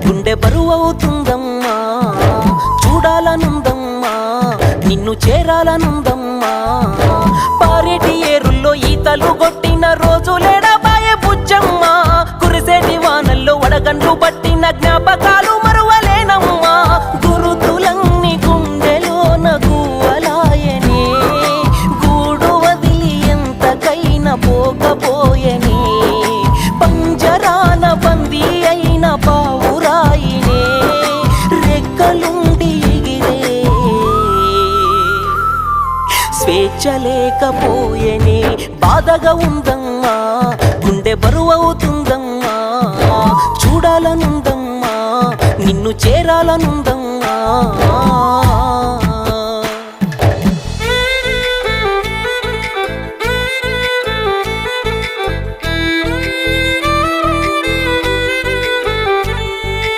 గుండె బరువవుతుందమ్మా, చూడాలనుందమ్మా, నిన్ను చేరాలనుందమ్మా. పారేటి ఏరుల్లో ఈతలు కొట్టిన రోజులేడబాయే బుజ్జమ్మ, కురిసేటి వానల్లో వడగండ్లు పట్టిన జ్ఞాపకాలు మరువలేనమ్మా. గురుతులన్నీ గుండెలోన గువ్వలాయనే, గూడు వదిలి ఎంతకైనా పోకపోయనే. పంజరాన బందీ అయిన పావురాయినే, రెక్కలుండి ఎగిరే స్వేచ్ఛ లేకపోయనే. బాధగా ఉందమ్మా, గుండె బరువవుతుందమ్మా, చూడాలనుందమ్మా, నిన్ను చేరాలనుందమ్మా.